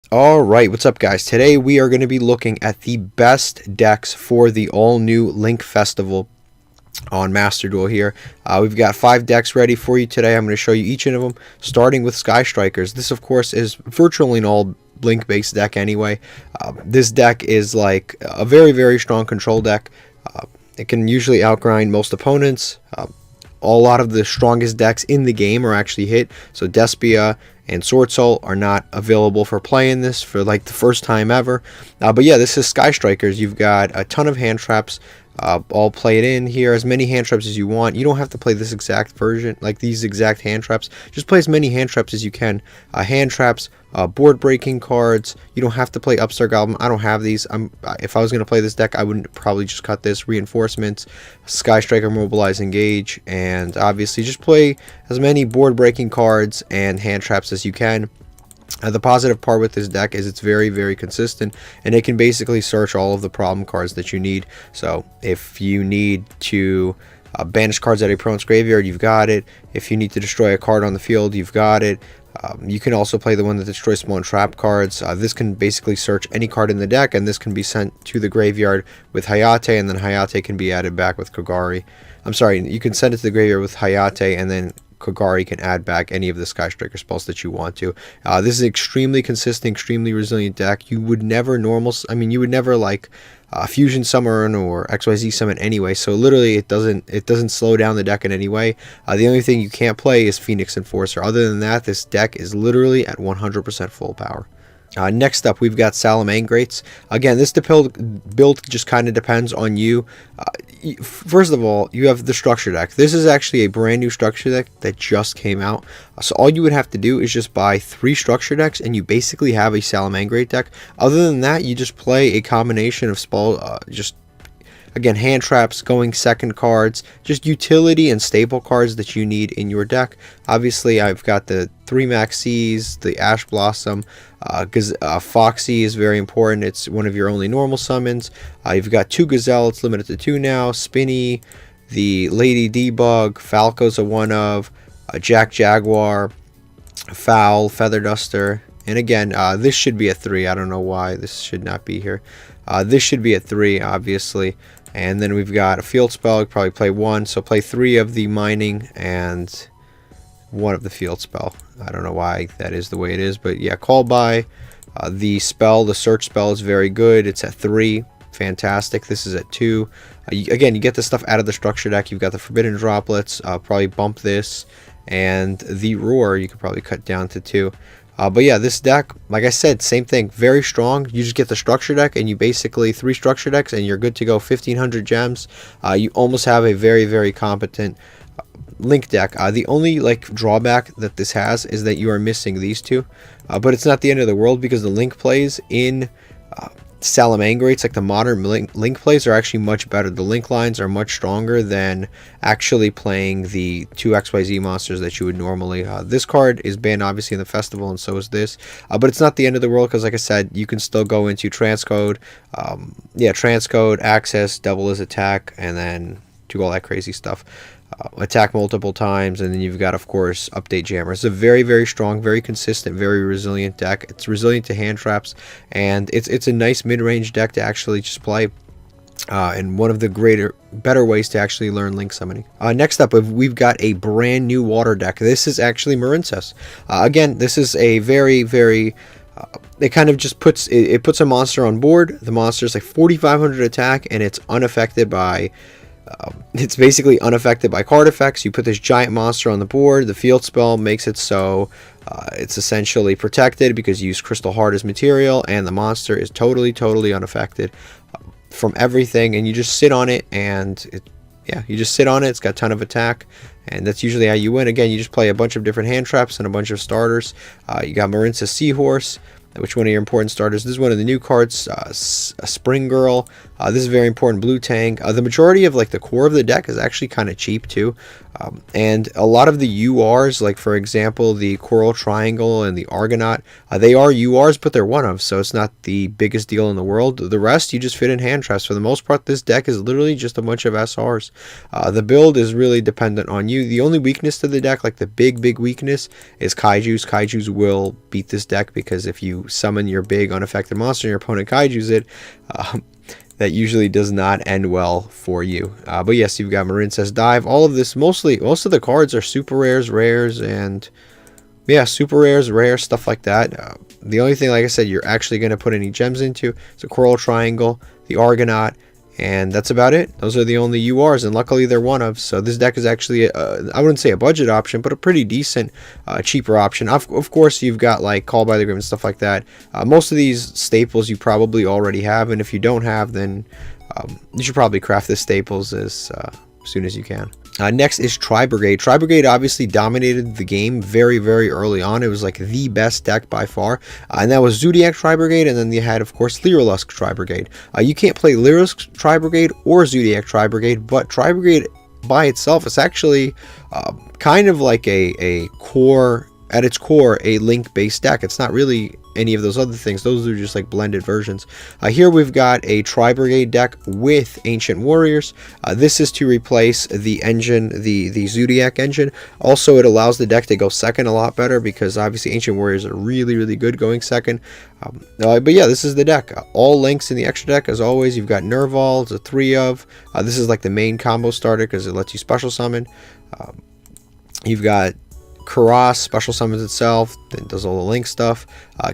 Alright, what's up guys? Today we are going to be looking at the best decks for the all-new Link Festival on Master Duel here. We've got 5 decks ready for you today. I'm going to show you each of them, starting with Sky Strikers. This, of course, is virtually an all Link-based deck anyway. This deck is like a very, very strong control deck. It can usually outgrind most opponents. A lot of the strongest decks in the game are actually hit, so Despia and Sword Soul are not available for playing this for like the first time ever. But yeah, this is Sky Strikers. You've got a ton of hand traps all played in here, as many hand traps as you want. You don't have to play this exact version, like these exact hand traps. Just play as many hand traps as you can. Hand traps, board breaking cards. You don't have to play Upstart Goblin. I don't have these. If I was going to play this deck, I would probably just cut this. Reinforcements, Sky Striker, Mobilize, Engage, and obviously just play as many board breaking cards and hand traps as you can. The positive part with this deck is it's very, very consistent, and it can basically search all of the problem cards that you need. So if you need to banish cards out of your opponent's graveyard, you've got it. If you need to destroy a card on the field, you've got it. You can also play the one that destroys small and trap cards. This can basically search any card in the deck, and this can be sent to the graveyard with Hayate, and then Hayate can be added back with Kogari. I'm sorry, you can send it to the graveyard with Hayate, and then Kogari can add back any of the Sky Striker spells that you want to. This is an extremely consistent, extremely resilient deck. You would never you would never like Fusion Summon or XYZ Summon anyway. So literally, it doesn't slow down the deck in any way. The only thing you can't play is Phoenix Enforcer. Other than that, this deck is literally at 100% full power. Next up, we've got salamangreats. Again, this build just kind of depends on you. First of all, you have the structure deck. This is actually a brand new structure deck that just came out. So all you would have to do is just buy 3 structure decks, and you basically have a salamangreat deck. Other than that, you just play a combination of again, hand traps, going second cards, just utility and staple cards that you need in your deck. Obviously, I've got the 3 Maxis, the Ash Blossom, Foxy is very important. It's one of your only normal summons. You've got 2 Gazelle, it's limited to 2 now, Spinny, the Lady Debug, Falco's a one of, Jack Jaguar, Foul, Feather Duster, and again, this should be a 3. I don't know why this should not be here. This should be a 3, obviously. And then we've got a field spell. You probably play 1, so play 3 of the mining and 1 of the field spell. I don't know why that is the way it is, but yeah, call by. The search spell is very good. It's at 3, fantastic. This is at 2. Again, you get the stuff out of the structure deck. You've got the forbidden droplets. Probably bump this, and the roar you could probably cut down to 2. But yeah, this deck, like I said, same thing, very strong. You just get the structure deck, and you basically 3 structure decks, and you're good to go. 1500 gems. You almost have a very, very competent Link deck. The only drawback that this has is that you are missing these 2, but it's not the end of the world, because the Link plays in salamangreats, like the modern Link plays, are actually much better. The Link lines are much stronger than actually playing the 2 XYZ monsters that you would normally. This card is banned obviously in the festival, and so is this, but it's not the end of the world, because like I said, you can still go into transcode, transcode, access, double his attack, and then do all that crazy stuff. Attack multiple times, and then you've got, of course, update jammer. It's a very, very strong, very consistent, very resilient deck. It's resilient to hand traps, and it's a nice mid-range deck to actually just play, and one of the better ways to actually learn Link summoning. Next up, we've got a brand new water deck. This is actually marincess. Again, this is a very, very it kind of just puts a monster on board. The monster is like 4,500 attack, and it's unaffected by it's basically unaffected by card effects. You put this giant monster on the board. The field spell makes it so it's essentially protected because you use Crystal Heart as material, and the monster is totally, totally unaffected from everything. And you just sit on it, and you just sit on it. It's got a ton of attack, and that's usually how you win. Again, you just play a bunch of different hand traps and a bunch of starters. You got Marincess Seahorse, which one of your important starters. This is one of the new cards, Spring Girl. This is very important. Blue tank. The majority of like the core of the deck is actually kind of cheap too. And a lot of the URs, like for example the Coral Triangle and the Argonaut, they are URs, but they're one of, so it's not the biggest deal in the world. The rest you just fit in hand traps. For the most part, this deck is literally just a bunch of SRs. The build is really dependent on you. The only weakness to the deck, like the big weakness, is kaijus. Kaijus will beat this deck because if you summon your big unaffected monster and your opponent kaijus it, that usually does not end well for you. But yes, you've got Marincess Dive. All of this, most of the cards are super rares, and yeah, super rares, rare, stuff like that. The only thing, like I said, you're actually going to put any gems into is a Coral Triangle, the Argonaut, and that's about it. Those are the only URs, and luckily they're one of. So this deck is actually, I wouldn't say a budget option, but a pretty decent, cheaper option. Of course, you've got like Call by the Grave and stuff like that. Most of these staples you probably already have, and if you don't have, then you should probably craft the staples as soon as you can. Next is Tri-Brigade. Tri-Brigade obviously dominated the game very early on. It was like the best deck by far. And that was Zodiac Tri-Brigade, and then you had, of course, Lyrilusk Tri-Brigade. You can't play Lyrilusk Tri-Brigade or Zodiac Tri-Brigade, but Tri-Brigade by itself is actually kind of like a core, at its core, a link-based deck. It's not really any of those other things. Those are just like blended versions. Here we've got a Tri-Brigade deck with Ancient Warriors. This is to replace the engine, the Zodiac engine. Also, it allows the deck to go second a lot better because obviously Ancient Warriors are really good going second. But yeah, this is the deck. All links in the extra deck. As always, you've got Nerval, it's a 3 of. This is like the main combo starter because it lets you special summon. You've got Karas, special summons itself, then does all the link stuff.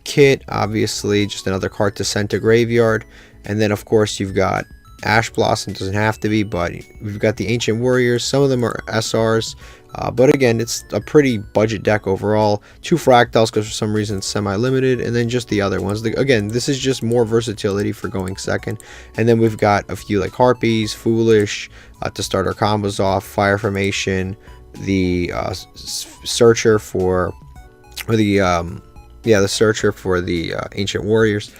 Kit, obviously, just another card to send to graveyard. And then, of course, you've got Ash Blossom, doesn't have to be, but we've got the Ancient Warriors. Some of them are SRs, but again, it's a pretty budget deck overall. 2 Fractals, because for some reason it's semi-limited, and then just the other ones. Again, this is just more versatility for going second. And then we've got a few like Harpies, Foolish, to start our combos off, Fire Formation, the searcher for, or the the searcher for the Ancient Warriors.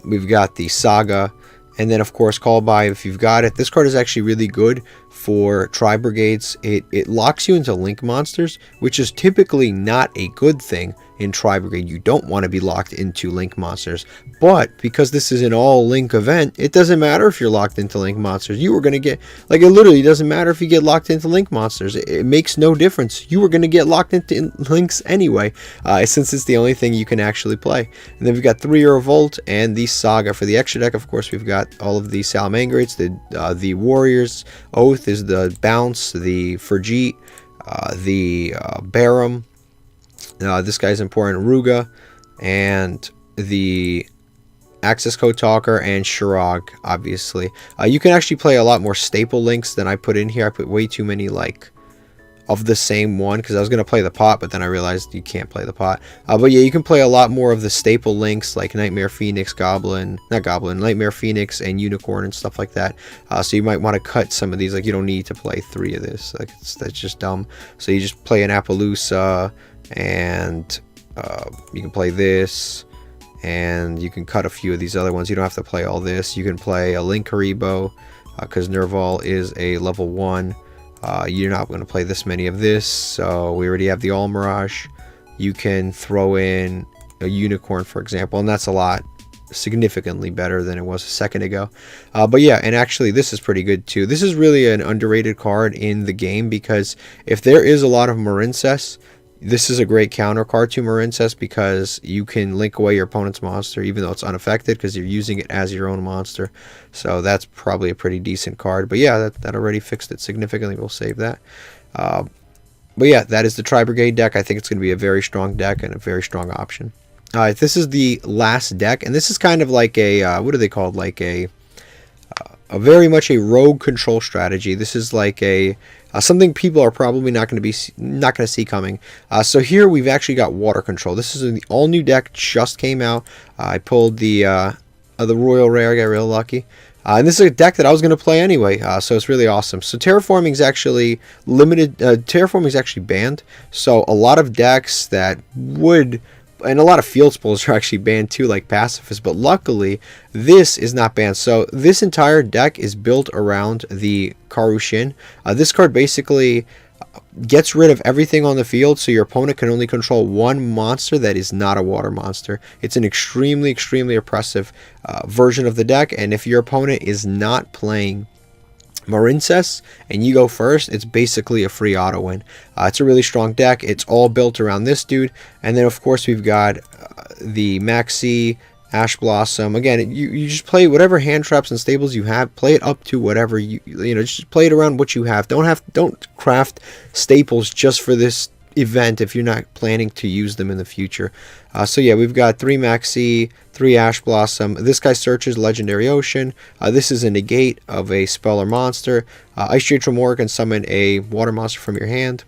We've got the Saga, and then of course Call by if you've got it. This card is actually really good for Tri-Brigades. It locks you into link monsters, which is typically not a good thing in Tri-Brigade. You don't want to be locked into link monsters, but because this is an all link event, it doesn't matter if you're locked into link monsters. You are going to get, like, it literally doesn't matter if you get locked into link monsters. It makes no difference. You are going to get locked into links anyway, since it's the only thing you can actually play. And then we've got 3 Revolt and the Saga. For the extra deck, of course, we've got all of the salamangreats. The Warriors Oath is the bounce, the Ferjeet, the Barum. This guy's important, Ruga, and the Access Code Talker, and Shirag, obviously. You can actually play a lot more staple links than I put in here. I put way too many, like, of the same one, because I was going to play the pot, but then I realized you can't play the pot. But yeah, you can play a lot more of the staple links, like Nightmare Phoenix, Nightmare Phoenix, and Unicorn, and stuff like that. So you might want to cut some of these. Like, you don't need to play 3 of this. Like, that's just dumb. So you just play an Appaloosa, and you can play this, and you can cut a few of these other ones. You don't have to play all this. You can play a Link Haribo, because Nerval is a level 1. You're not going to play this many of this, so we already have the All Mirage. You can throw in a Unicorn, for example, and that's a lot significantly better than it was a second ago. But yeah, and actually this is pretty good too. This is really an underrated card in the game, because if there is a lot of marincess, this is a great counter card to Marincess, because you can link away your opponent's monster even though it's unaffected, because you're using it as your own monster. So that's probably a pretty decent card. But yeah, that already fixed it significantly. We'll save that. But yeah, that is the Tri-Brigade deck. I think it's going to be a very strong deck and a very strong option. This is the last deck, and this is kind of like a, what are they called? Like a very much a rogue control strategy. This is like a something people are probably not going to see coming. So here we've actually got water control. This is an all new deck, just came out. I pulled the Royal Rare. I got real lucky. And this is a deck that I was going to play anyway, so it's really awesome. So terraforming is actually limited. Terraforming is actually banned. So a lot of decks that would and a lot of field spells are actually banned too, like pacifist, but luckily this is not banned. So this entire deck is built around the Karushin. This card basically gets rid of everything on the field, so your opponent can only control one monster that is not a water monster. It's an extremely oppressive version of the deck, and if your opponent is not playing Marincess and you go first, it's basically a free auto win. It's a really strong deck. It's all built around this dude, and then of course we've got the Maxi Ash Blossom. Again, you just play whatever hand traps and stables you have. Play it up to whatever you know. Just play it around what you have. Don't craft staples just for this event if you're not planning to use them in the future. So yeah, we've got 3 Maxi, 3 Ash Blossom. This guy searches Legendary Ocean. This is a negate of a spell or monster. Ice Tree Tremor can summon a water monster from your hand.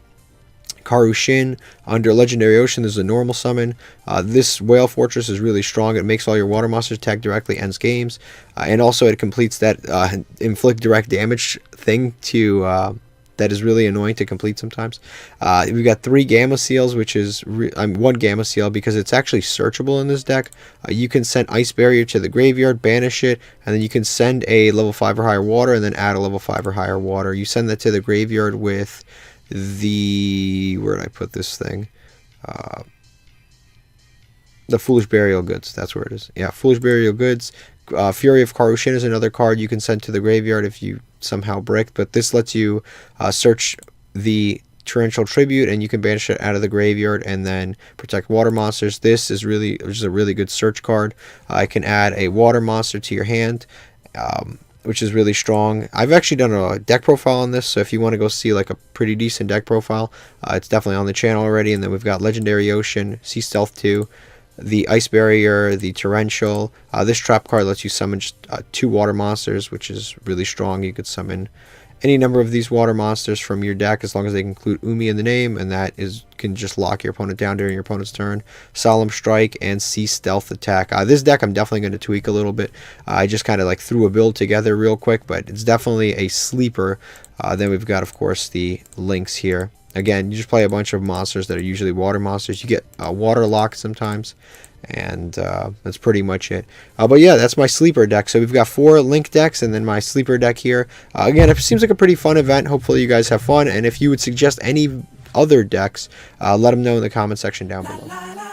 Karushin, under Legendary Ocean, there's a normal summon. This Whale Fortress is really strong. It makes all your water monsters attack directly, ends games. And also it completes that inflict direct damage thing to... that is really annoying to complete sometimes. We've got 3 Gamma Seals, which is 1 Gamma Seal because it's actually searchable in this deck. You can send Ice Barrier to the graveyard, banish it, and then you can send a level 5 or higher water and then add a level 5 or higher water. You send that to the graveyard with the... where did I put this thing? The Foolish Burial Goods. That's where it is. Yeah, Foolish Burial Goods. Fury of Karushin is another card you can send to the graveyard if you somehow bricked, but this lets you search the Torrential Tribute and you can banish it out of the graveyard and then protect water monsters. This is a really good search card. I can add a water monster to your hand, which is really strong. I've actually done a deck profile on this, so if you want to go see like a pretty decent deck profile, it's definitely on the channel already. And then we've got Legendary Ocean, Sea Stealth 2, the Ice Barrier, the Torrential. This trap card lets you summon just 2 water monsters, which is really strong. You could summon any number of these water monsters from your deck as long as they include Umi in the name, and that can just lock your opponent down during your opponent's turn. Solemn Strike and Sea Stealth Attack. This deck I'm definitely going to tweak a little bit. I just kind of like threw a build together real quick, but it's definitely a sleeper. Then we've got, of course, the links here. Again, you just play a bunch of monsters that are usually water monsters. You get water locked sometimes, and that's pretty much it. But yeah, that's my sleeper deck. So we've got 4 link decks and then my sleeper deck here. Again, it seems like a pretty fun event. Hopefully you guys have fun, and if you would suggest any other decks, let them know in the comment section down below.